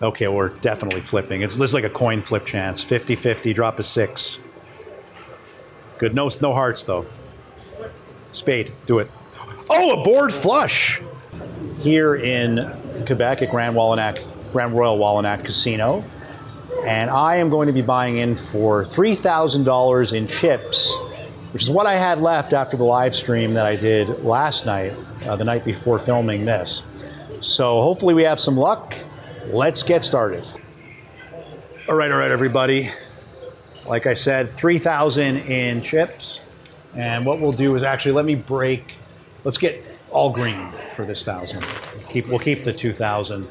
Okay, we're definitely flipping. This is like a coin flip chance. 50-50, drop a 6. Good. No hearts, though. Spade. Do it. Oh, a board flush! Here in Quebec at Grand Royal Wallanac Casino. And I am going to be buying in for $3,000 in chips, which is what I had left after the live stream that I did last night, the night before filming this. So hopefully we have some luck. Let's get started. All right, everybody. Like I said, 3,000 in chips. And what we'll do is actually let's get all green for this 1,000. We'll keep the 2,000.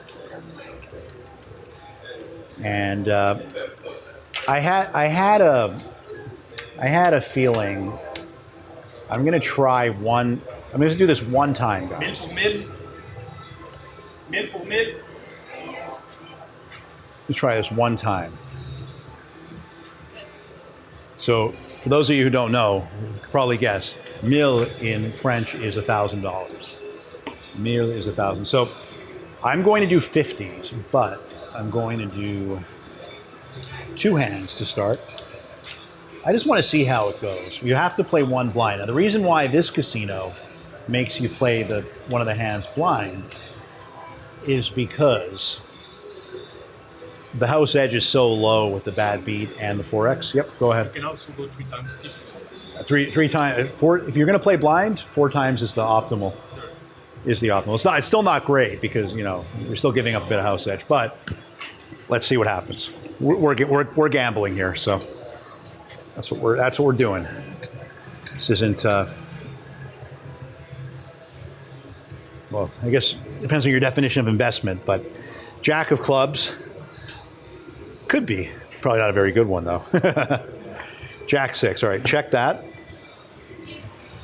And I had a feeling. I'm gonna try one. I'm gonna do this one time, guys. Mid. Let's try this one time. So, for those of you who don't know, you can probably guess, mille in French is $1,000. Mille is 1,000. So, I'm going to do 50s, but I'm going to do 2 hands to start. I just want to see how it goes. You have to play one blind. Now, the reason why this casino makes you play one of the hands blind is because the house edge is so low with the bad beat and the 4x. Yep, go ahead. You can also go 3 times. Three times. If you're going to play blind, 4 times is the optimal. It's still not great because you're still giving up a bit of house edge, but let's see what happens. We're gambling here, so that's what we're doing. This isn't. Well, I guess it depends on your definition of investment, but Jack of clubs could be probably not a very good one though. Jack 6. All right, check that.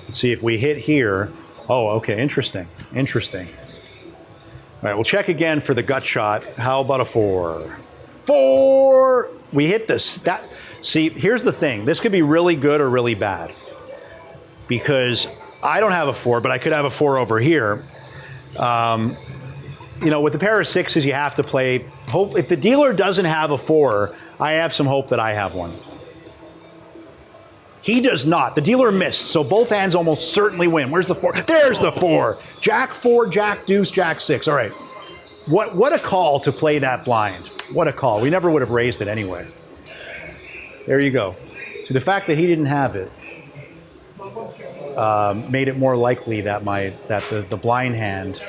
Let's see if we hit here. Oh, okay, interesting. All right, we'll check again for the gut shot. How about a 4? 4! We hit this. See, here's the thing. This could be really good or really bad. Because I don't have a 4, but I could have a 4 over here. With the pair of 6s, you have to play. If the dealer doesn't have a 4, I have some hope that I have one. He does not. The dealer missed, so both hands almost certainly win. Where's the 4? There's the 4. Jack 4, Jack deuce, Jack 6. All right. What a call to play that blind. What a call. We never would have raised it anyway. There you go. So the fact that he didn't have it made it more likely that the blind hand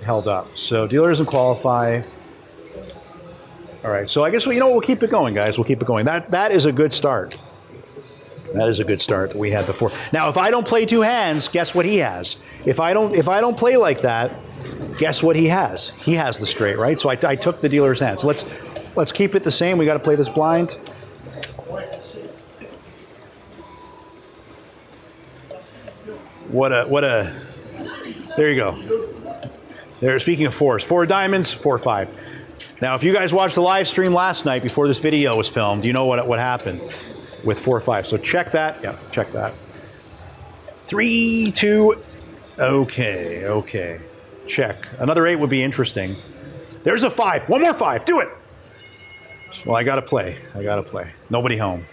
held up. So dealer doesn't qualify. All right. So I guess we'll keep it going, guys. We'll keep it going. That is a good start. That is a good start that we had the 4. Now, if I don't play 2 hands, guess what he has? If I don't play like that, guess what he has? He has the straight, right? So I took the dealer's hands. So let's keep it the same. We got to play this blind. There you go. Speaking of 4s, 4 diamonds, 4 5. Now, if you guys watched the live stream last night before this video was filmed, you know what happened with 4 5. So check that. Yeah, check that. 3 2. Okay. Check. Another 8 would be interesting. There's a 5. One more 5. Do it. Well, I gotta play. Nobody home.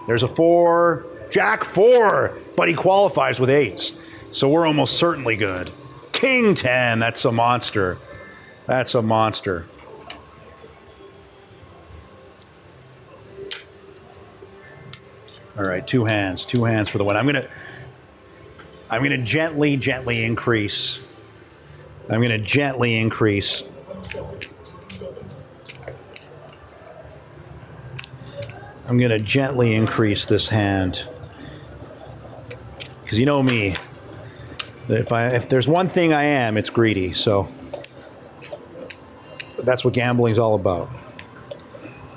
There's a 4. Jack 4. But he qualifies with 8s. So we're almost certainly good. King 10. That's a monster. All right, 2 hands for the win. I'm gonna gently increase. I'm gonna gently increase. I'm gonna gently increase this hand because you know me. If there's one thing I am, it's greedy. So that's what gambling's all about.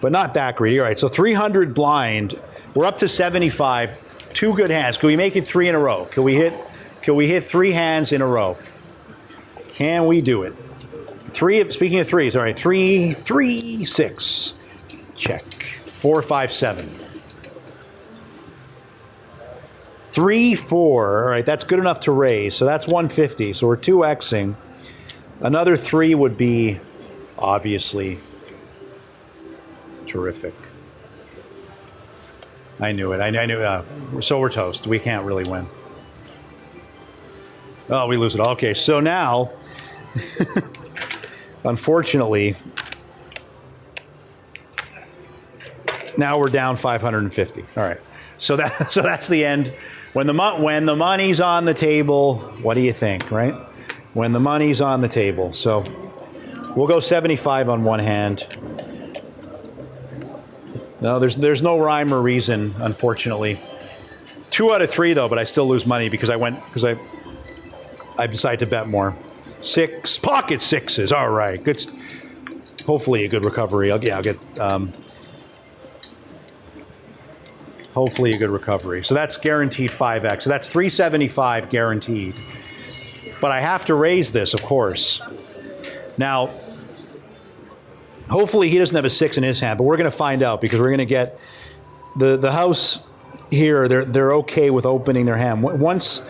But not that greedy. All right, so 300 blind. We're up to 75. 2 good hands. Can we make it 3 in a row? Can we hit 3 hands in a row? Can we do it? 3. Speaking of 3s, all right. 3 6. Check. 4 5 7. 3 4. All right, that's good enough to raise. So that's 150. So we're 2xing. Another 3 would be Obviously terrific. I knew it. I knew. So we're toast. We can't really win. Oh, we lose it all. Okay, so now, unfortunately, now we're down 550. All right. So that's the end. When the money's on the table, what do you think, right? When the money's on the table. So we'll go 75 on one hand. No, there's no rhyme or reason, unfortunately. 2 out of 3 though, but I still lose money because I decided to bet more. 6 pocket sixes. All right, good. Hopefully a good recovery. I'll get. Hopefully a good recovery. So that's guaranteed 5x. So that's 375 guaranteed. But I have to raise this, of course. Now, hopefully he doesn't have a 6 in his hand, but we're going to find out because we're going to get the house here. They're okay with opening their hand. Once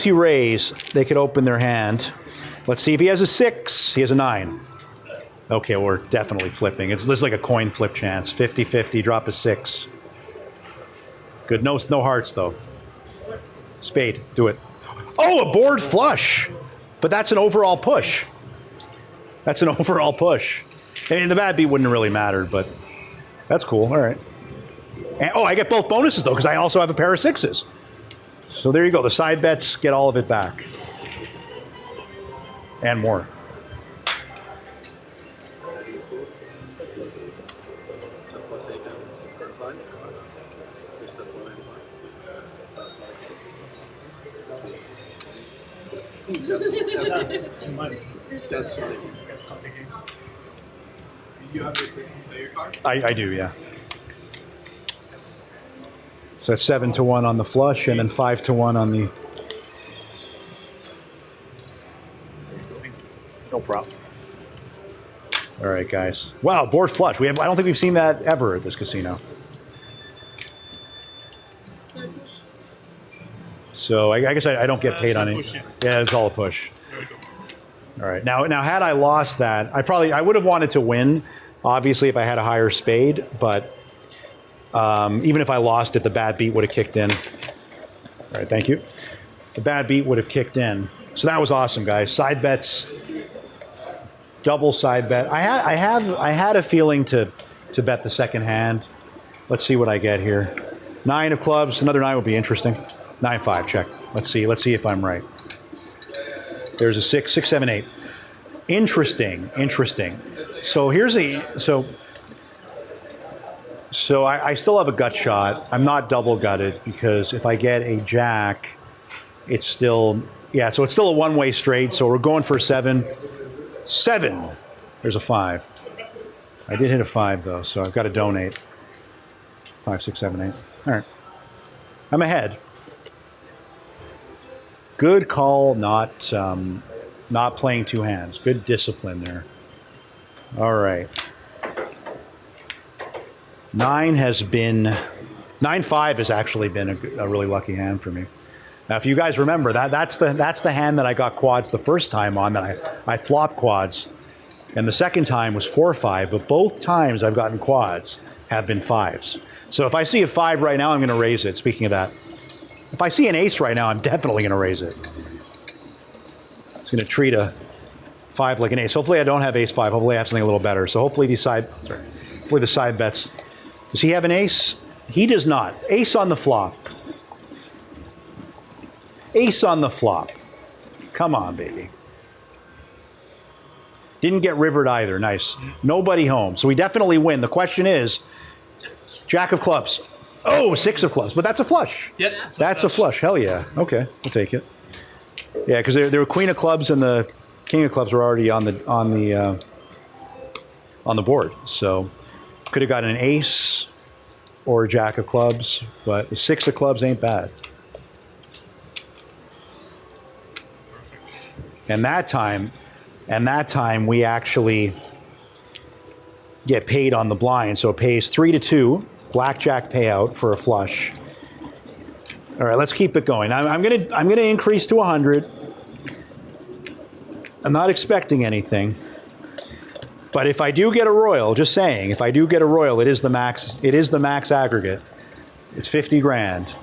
you raise, they could open their hand. Let's see if he has a 6. He has a 9. Okay, we're definitely flipping. This is like a coin flip chance. 50-50, drop a 6. Good. No hearts, though. Spade, do it. Oh, a board flush. But that's an overall push. That's an overall push. I mean, the bad beat wouldn't have really mattered, but that's cool. All right. And, I get both bonuses, though, because I also have a pair of 6s. So there you go. The side bets get all of it back. And more. Too money. That's right. You have your player card? I do, yeah. So that's 7-1 on the flush, and then 5-1 on the. No problem. All right, guys. Wow, board flush. I don't think we've seen that ever at this casino. So I guess I don't get paid on it. Yeah, it's all a push. All right. Now had I lost that, I would have wanted to win, obviously, if I had a higher spade. But even if I lost it, the bad beat would have kicked in. All right. Thank you. The bad beat would have kicked in. So that was awesome, guys. Side bets, double side bet. I had a feeling to bet the second hand. Let's see what I get here. 9 of clubs. Another 9 would be interesting. 9-5, check. Let's see if I'm right. There's a 6, 6, 7, 8. Interesting. So so I still have a gut shot. I'm not double gutted because if I get a jack, it's still, so it's still a one-way straight. So we're going for 7. 7. There's a 5. I did hit a 5 though, so I've got to donate. 5, 6, 7, 8. All right. I'm ahead. Good call, not playing 2 hands. Good discipline there. All right. 9-5 has actually been a really lucky hand for me. Now, if you guys remember, that's the hand that I got quads the first time on, that I flopped quads. And the second time was 4-5, but both times I've gotten quads have been 5s. So if I see a 5 right now, I'm going to raise it. Speaking of that. If I see an ace right now, I'm definitely going to raise it. It's going to treat a 5 like an ace. Hopefully I don't have ace 5. Hopefully I have something a little better. So hopefully the side bets. Does he have an ace? He does not. Ace on the flop. Ace on the flop. Come on, baby. Didn't get rivered either. Nice. Nobody home. So we definitely win. The question is, jack of clubs. Oh, 6 of clubs, but that's a flush. Yep, that's a flush. Hell yeah. Okay, we'll take it. Yeah, because there were queen of clubs and the king of clubs were already on the board. So could have gotten an ace or a jack of clubs, but the 6 of clubs ain't bad. And that time we actually get paid on the blind, so it pays 3-2. Blackjack payout for a flush. All right, let's keep it going. I'm gonna increase to 100. I'm not expecting anything. But if I do get a royal, just saying, if I do get a royal, it is the max. It is the max aggregate. It's 50 grand,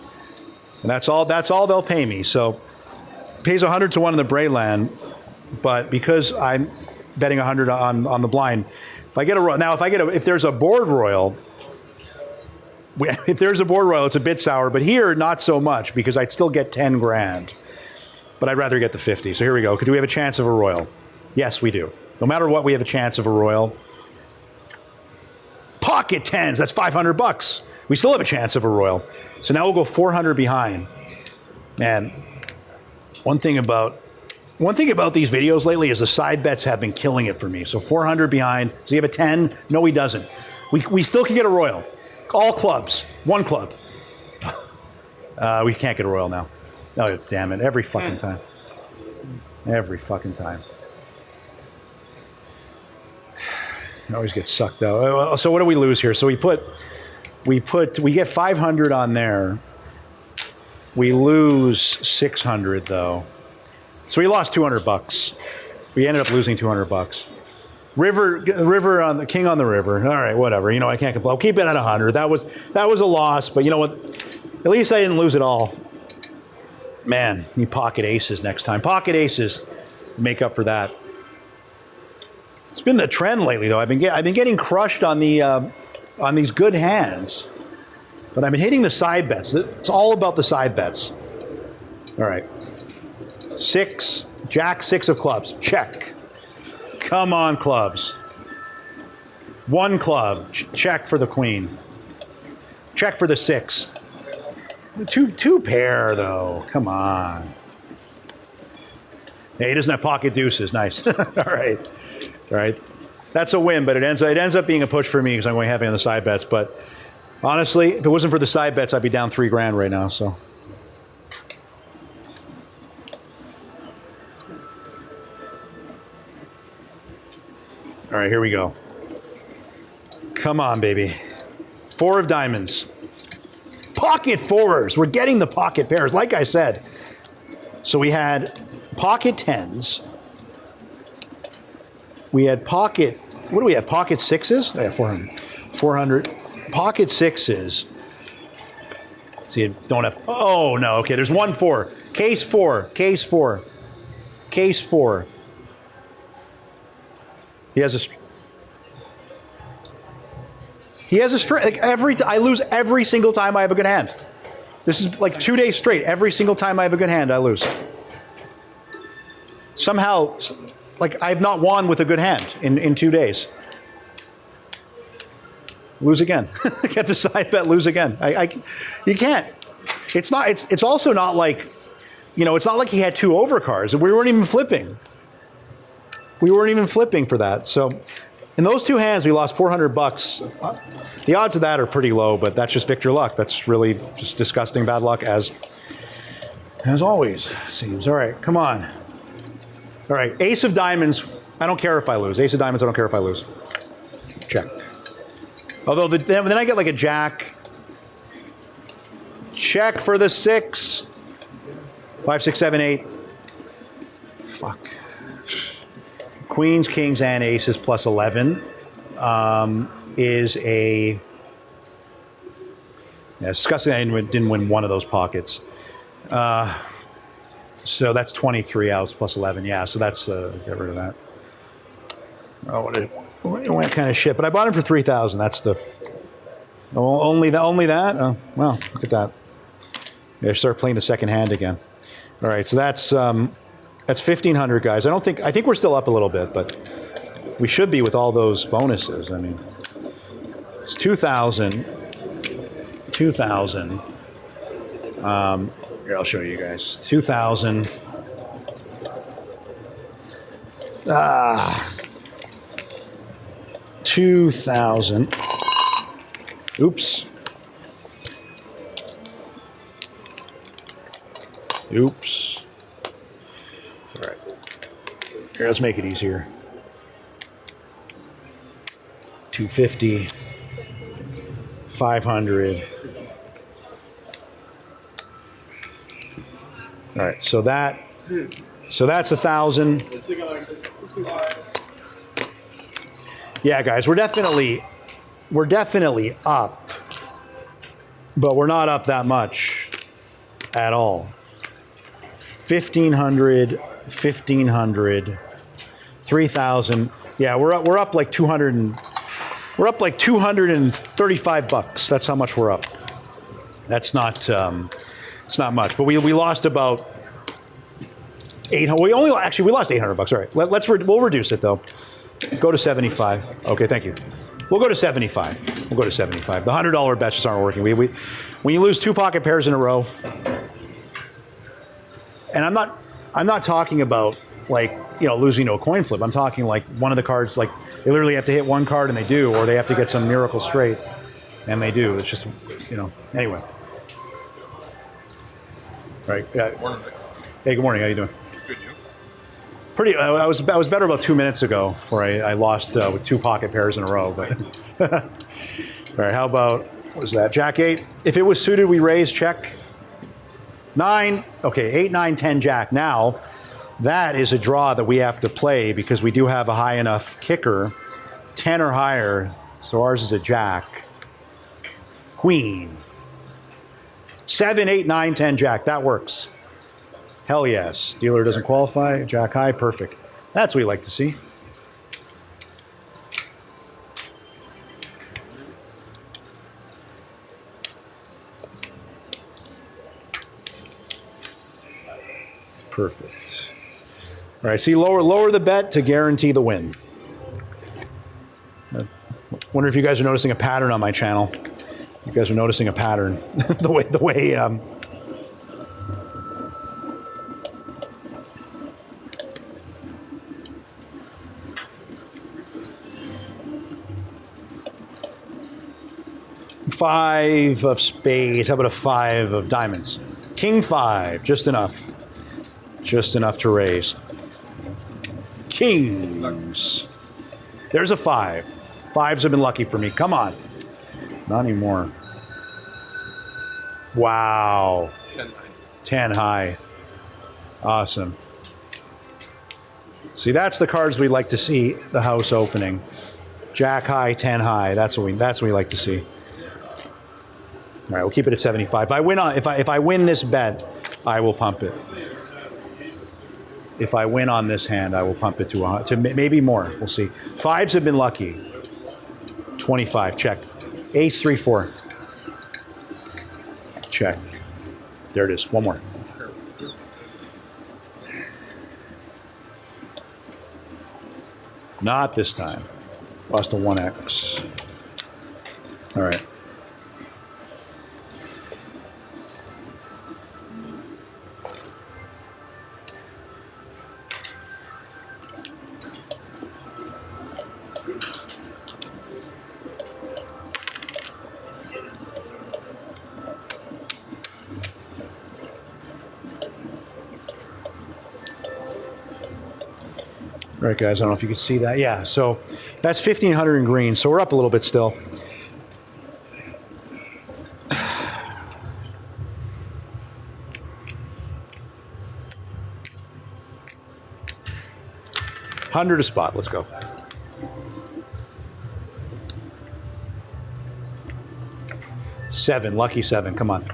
and that's all they'll pay me. So it pays 100 to 1 in the Brayland, but because I'm betting 100 on the blind, if I get a royal now, if there's a board royal. If there's a board royal, it's a bit sour, but here, not so much, because I'd still get 10 grand. But I'd rather get the 50. So here we go. Do we have a chance of a royal? Yes, we do. No matter what, we have a chance of a royal. Pocket tens, that's $500. We still have a chance of a royal. So now we'll go 400 behind. Man, one thing about these videos lately is the side bets have been killing it for me. So 400 behind. Does he have a 10? No, he doesn't. We still can get a royal. All clubs. One club. We can't get a royal now. Oh, damn it. Every fucking time. Every fucking time. I always get sucked out. So what do we lose here? So we get 500 on there. We lose 600 though. So we lost $200. We ended up losing $200. River on the king on the river. All right, whatever. You know, I can't complain. I'll keep it at 100. That was a loss, but you know what? At least I didn't lose it all. Man, you pocket aces next time. Pocket aces make up for that. It's been the trend lately, though. I've been getting crushed on these good hands, but I've been hitting the side bets. It's all about the side bets. All right, 6, Jack 6 of clubs. Check. Come on, clubs. 1 club. Check for the queen. Check for the 6. Two pair, though. Come on. Hey, he doesn't have pocket deuces. Nice. All right. All right. That's a win, but it ends up being a push for me because I'm going heavy on the side bets. But honestly, if it wasn't for the side bets, I'd be down 3 grand right now. So. All right, here we go. Come on, baby. 4 of diamonds. Pocket 4s. We're getting the pocket pairs, like I said. So we had pocket 10s. We had pocket, what do we have? Pocket 6s? Yeah, 400. 400. Pocket 6s. See, don't have, oh no, okay, there's 1 4. Case 4. Case 4. Case 4. He has a straight. Like I lose every single time I have a good hand. This is like 2 days straight. Every single time I have a good hand, I lose. Somehow, like I've not won with a good hand in 2 days. Lose again. Get the side bet. Lose again. You can't. It's not. It's also not like, you know. It's not like he had 2 overcards. We weren't even flipping. We weren't even flipping for that. So in those 2 hands, we lost $400. The odds of that are pretty low, but that's just Victor luck. That's really just disgusting bad luck as always seems. All right, come on. All right, ace of diamonds. I don't care if I lose. Ace of diamonds, I don't care if I lose. Check. Although then I get like a jack. Check for the 6. 5, 6, 7, 8. Fuck. Queens, kings, and aces plus 11 is a... Yeah, disgusting I didn't win one of those pockets. So that's 23 outs plus 11. Yeah, so that's... get rid of that. Oh, what kind of shit. But I bought him for 3,000. That's the... Only that? Oh, well, look at that. Yeah, start playing the second hand again. All right, so that's 1,500, guys. I think we're still up a little bit, but we should be with all those bonuses. I mean, it's 2,000. 2,000. Here, I'll show you guys. 2,000. 2,000. Oops. Oops. All right. Here, let's make it easier. 250. 500. All right, so that's 1,000. Yeah, guys, we're definitely up, but we're not up that much at all. 1,500, 1,500, 3,000. Yeah, we're up like 200 and we're up like $235. That's how much we're up. That's not it's not much, but we lost about 800. We lost $800. All right, we'll reduce it though. Go to 75. Okay, thank you. We'll go to 75. We'll go to 75. The $100 bets just aren't working. When you lose 2 pocket pairs in a row, and I'm not talking about like, you know, losing to a coin flip. I'm talking like one of the cards, like they literally have to hit one card and they do, or they have to get some miracle straight and they do. It's just, you know, anyway. Right. Yeah. Hey, good morning. How you doing? Good, you? Pretty. I was better about 2 minutes ago, before I lost with 2 pocket pairs in a row. But all right. How about, what was that? Jack 8. If it was suited, we raise, check. 9. Okay. 8, 9, 10, Jack. Now, that is a draw that we have to play because we do have a high enough kicker, 10 or higher. So ours is a Jack. Queen. 7, 8, 9, 10, Jack. That works. Hell yes. Dealer doesn't qualify. Jack high. Perfect. That's what we like to see. Perfect. All right. See, lower the bet to guarantee the win. Wonder if you guys are noticing a pattern on my channel. You guys are noticing a pattern. the way. Five of spades. How about a 5 of diamonds? King 5. Just enough. Just enough to raise. Kings. There's a 5. 5s have been lucky for me. Come on. Not anymore. Wow. 10 high. 10 high. Awesome. See, that's the cards we'd like to see the house opening. Jack high, 10 high. That's what we like to see. All right, we'll keep it at 75. If I win this bet, I will pump it. If I win on this hand, I will pump it to maybe more. We'll see. 5s have been lucky. 25. Check. Ace 3 4. Check. There it is. One more. Not this time. Lost a 1x. All right. All right, guys, I don't know if you can see that. Yeah, so that's 1,500 in green, so we're up a little bit still. $100 a spot. Let's go. Seven, lucky 7. Come on.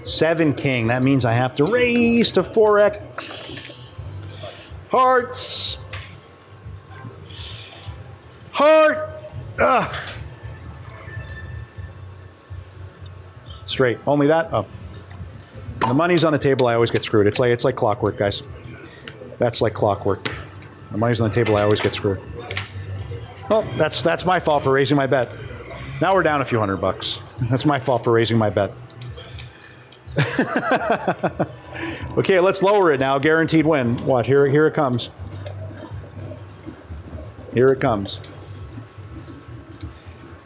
7 king. That means I have to raise to 4x. Hearts. Heart. Ugh. Straight. Only that? Oh. When the money's on the table, I always get screwed. It's like clockwork, guys. That's like clockwork. The money's on the table, I always get screwed. Well, that's my fault for raising my bet. Now we're down a few $100. That's my fault for raising my bet. Okay, let's lower it now. Guaranteed win. Watch, here it comes. Here it comes.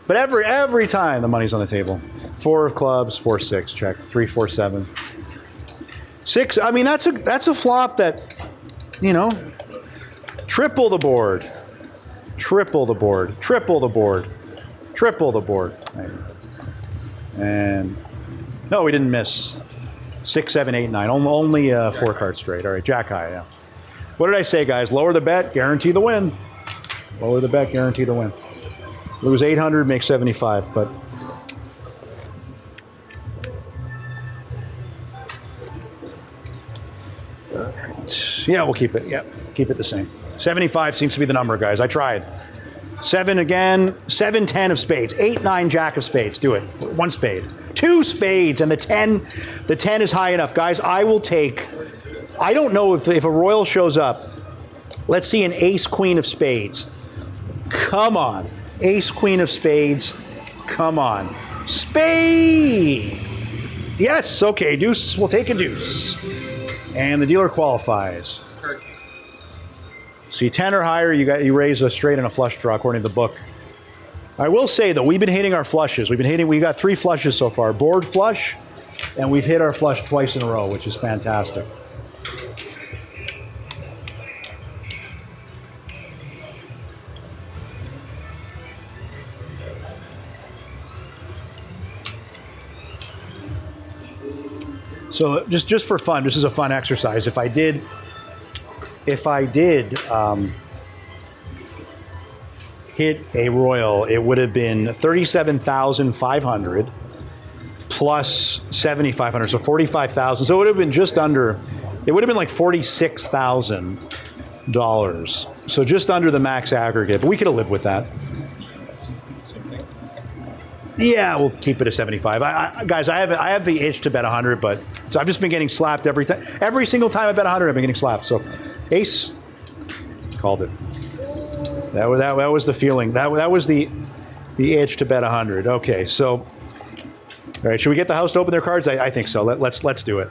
But every time the money's on the table. 4 of clubs, 4 6, check. 3 4 7. 6. I mean, that's a flop that, you know, triple the board. Triple the board. Triple the board. Triple the board. And no, we didn't miss. 6 7 8 9. Only 4 cards straight. All right, Jack high, yeah. What did I say, guys? Lower the bet, guarantee the win. Lower the bet, guarantee the win. Lose 800, make 75, but... Yeah, we'll keep it. Yeah, keep it the same. 75 seems to be the number, guys. I tried. 7 again. 7, 10 of spades. 8, 9, jack of spades. Do it. 1 spade. 2 spades, and the 10 is high enough. Guys, I will take... I don't know if a royal shows up. Let's see an ace, queen of spades. Come on. Ace, queen of spades. Come on. Spade! Yes, okay, deuce. We'll take a deuce. And the dealer qualifies. See, 10 or higher, you raise a straight and a flush draw according to the book. I will say though, we've been hitting our flushes. We got 3 flushes so far. Board flush, and we've hit our flush twice in a row, which is fantastic. So just for fun, this is a fun exercise. If I did hit a royal, it would have been 37,500 plus 7,500, so 45,000. So it would have been just under. It would have been like $46,000. So just under the max aggregate, but we could have lived with that. Yeah, we'll keep it at 75. Guys, I have the itch to bet 100, but so I've just been getting slapped every time. Every single time I bet 100, I've been getting slapped. So, ace, called it. That was the feeling. That was the itch to bet 100. Okay, so, all right, should we get the house to open their cards? I think so. Let's do it.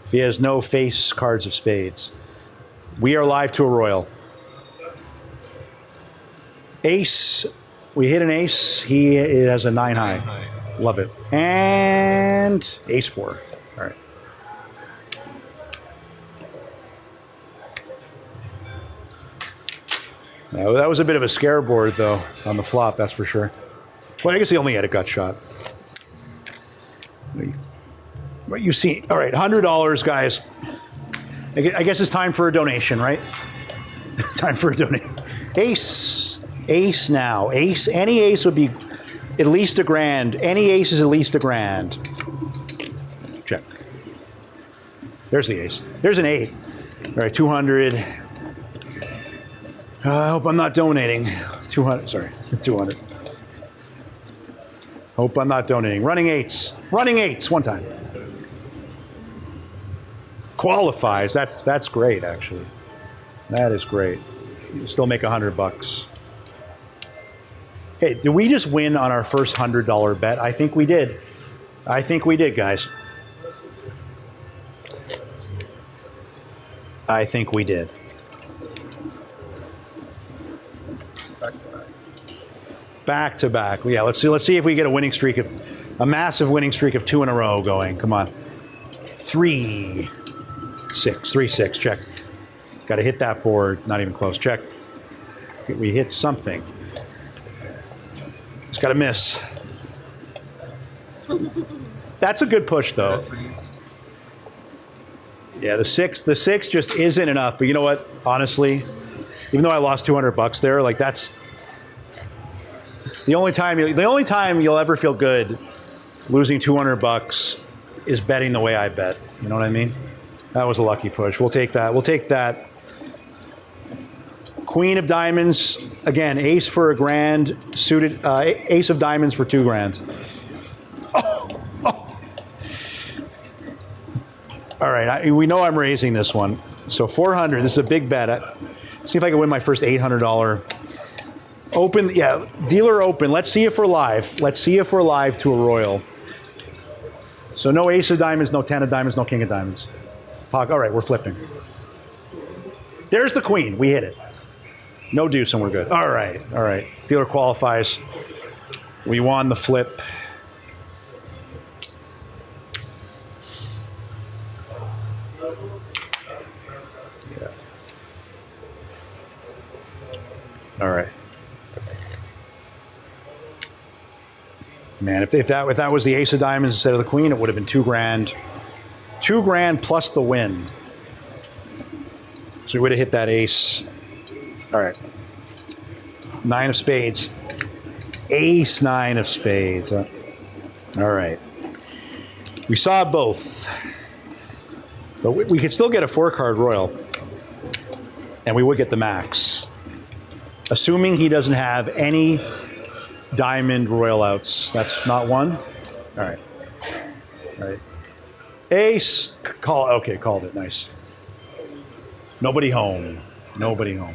If he has no face cards of spades, we are live to a royal. Ace, we hit an ace. He has a 9 high. Love it. And ace 4. All right. Now, that was a bit of a scare board, though, on the flop, that's for sure. Well, I guess he only had a gut shot. What you see. All right, $100, guys. I guess it's time for a donation, right? Time for a donation. Ace now. Ace. Any ace would be at least $1,000. Any ace is at least $1,000. Check. There's the ace. There's an 8. All right, 200. I hope I'm not donating. 200. Sorry, 200. Hope I'm not donating. Running eights. Running eights. One time. Qualifies. That's great, actually. That is great. You still make $100. Hey, did we just win on our first $100 bet? I think we did. I think we did, guys. I think we did. Back to back. Yeah, let's see if we get a winning streak of a massive winning streak of 2 in a row going. Come on. 3, 6, 3, 6. Check. Got to hit that board. Not even close. Check. We hit something. It's got to miss. That's a good push, though. Yeah, the six just isn't enough. But you know what? Honestly, even though I lost $200 there, like that's the only time you'll ever feel good losing $200 is betting the way I bet. You know what I mean? That was a lucky push. We'll take that. We'll take that. Queen of diamonds, again, ace for $1,000, suited, ace of diamonds for $2,000. Oh. All right, we know I'm raising this one. So 400, this is a big bet. See if I can win my first $800. Open, yeah, dealer open. Let's see if we're live. Let's see if we're live to a royal. So no ace of diamonds, no 10 of diamonds, no king of diamonds. All right, we're flipping. There's the queen. We hit it. No deuce and we're good. All right. Dealer qualifies. We won the flip. Yeah. All right. Man, if that was the ace of diamonds instead of the queen, it would have been $2,000. $2,000 plus the win. So we would have hit that ace. All right. 9 of spades. Ace 9 of spades. All right. We saw both. But we could still get a 4-card royal. And we would get the max. Assuming he doesn't have any diamond royal outs. That's not one? All right. All right. Ace. Call. Okay, called it. Nice. Nobody home. Nobody home.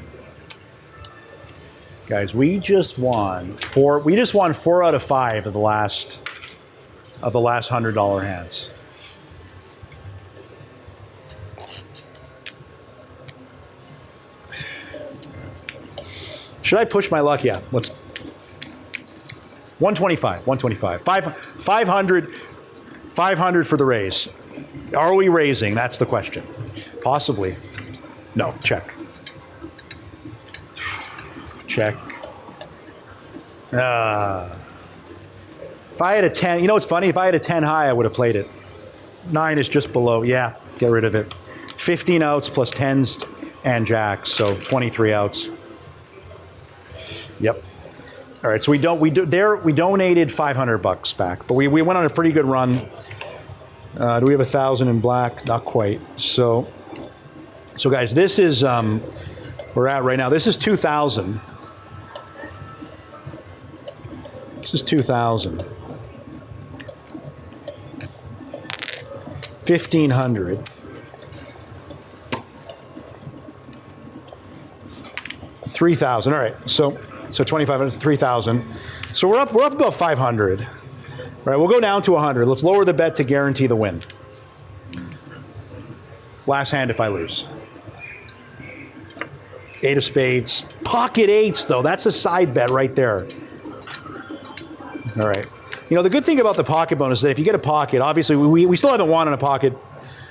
Guys, we just won 4. We just won 4 out of 5 of the last $100 hands. Should I push my luck? Yeah, let's. 125, 125. 500 for the raise. Are we raising? That's the question. Possibly. No, check. Check. If I had a 10, you know what's funny? If I had a 10 high, I would have played it. 9 is just below. Yeah, get rid of it. 15 outs plus 10s and jacks, so 23 outs. Yep. All right, so we donated $500 back, but we went on a pretty good run. Do we have 1,000 in black? Not quite. So guys, this is we're at right now. This is 2,000. This is 2,000. 1,500. 3,000. All right, so 2,500, 3,000. So we're up about 500. All right, we'll go down to 100. Let's lower the bet to guarantee the win. Last hand if I lose. 8 of spades. Pocket 8s, though. That's a side bet right there. All right. You know, the good thing about the pocket bonus is that if you get a pocket, obviously we still haven't won on a pocket.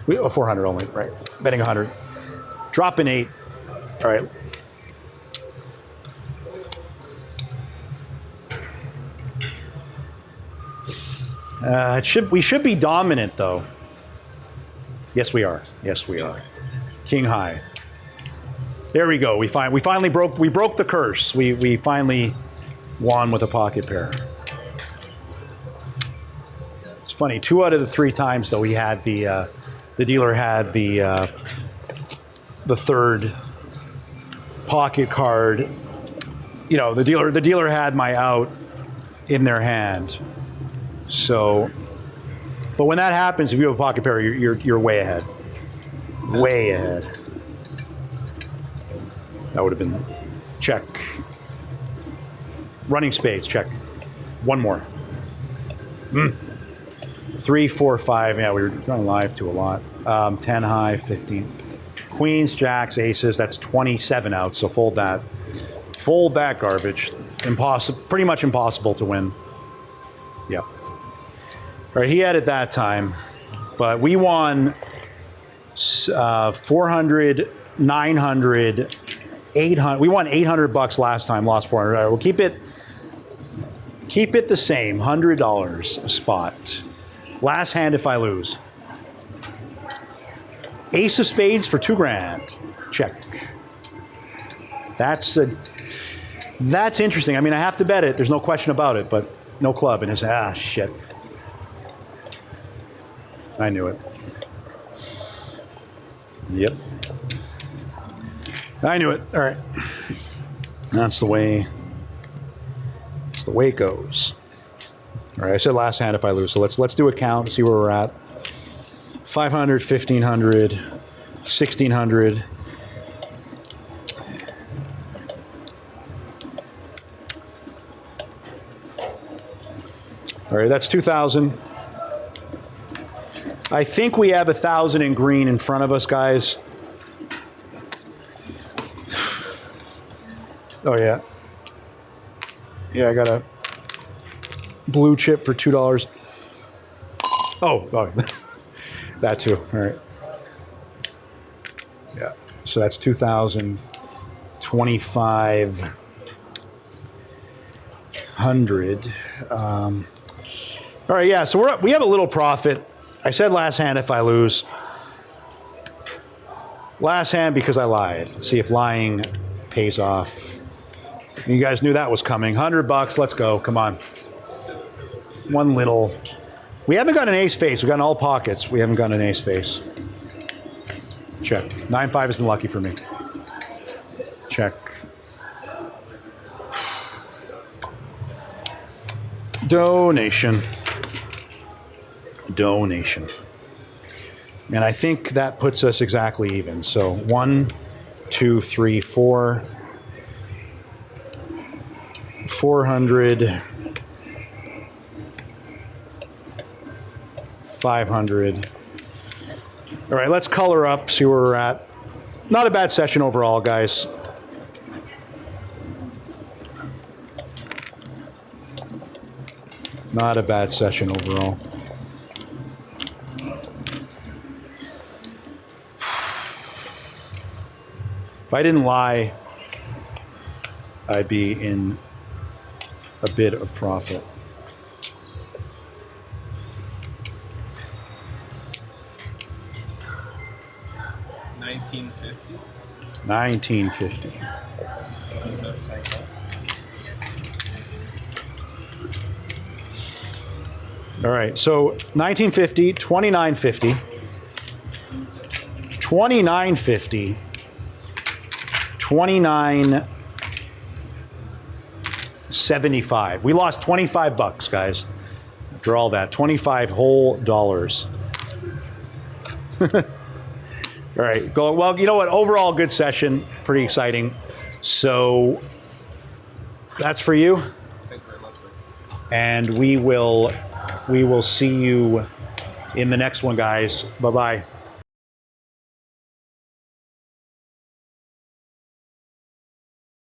400 only, right? Betting 100. Drop an 8. All right. We should be dominant, though. Yes, we are. Yes, we are. King high. There we go. We finally broke the curse. We finally won with a pocket pair. It's funny. 2 out of the 3 times, though, we had the dealer had the third pocket card. You know, the dealer had my out in their hand. So, but when that happens, if you have a pocket pair, you're way ahead. Way ahead. That would have been check. Running spades, check. One more. 3, 4, 5. Yeah, we were going live to a lot. 10 high, 15. Queens, jacks, aces. That's 27 outs. So fold that. Fold that garbage. Impossible. Pretty much impossible to win. Yeah. All right, he had it that time, but we won 400, 900, 800. We won $800 last time, lost 400. All right, we'll keep it the same, $100 a spot. Last hand if I lose. Ace of spades for $2,000. Check. That's interesting. I mean, I have to bet it. There's no question about it, but no club in his. Shit. I knew it. Yep. I knew it. All right. That's the way it goes. All right. I said last hand if I lose. So let's do a count. See where we're at. 500, 1,500, 1,600. All right. That's 2,000. I think we have 1,000 in green in front of us, guys. Oh, yeah. Yeah, I got a blue chip for $2. Oh, that too. All right. Yeah. So that's 2,000, 2,500. All right. Yeah. So we have a little profit. I said last hand if I lose. Last hand because I lied. Let's see if lying pays off. You guys knew that was coming. $100. Let's go. Come on. One little. We haven't got an ace face. We've got all pockets. We haven't got an ace face. Check. 9-5 has been lucky for me. Check. Donation. Donation. And I think that puts us exactly even. So 1, 2, 3, 4. 400. 500. All right, let's color up, see where we're at. Not a bad session overall, guys. Not a bad session overall. If I didn't lie, I'd be in a bit of profit. $19.50. All right, so $19.50, $29.50, $29.50, $29.75. We lost $25, guys. After all that, 25 whole dollars. All right, go. Well, you know what? Overall, good session. Pretty exciting. So that's for you. Thank you very much. And we will see you in the next one, guys. Bye-bye.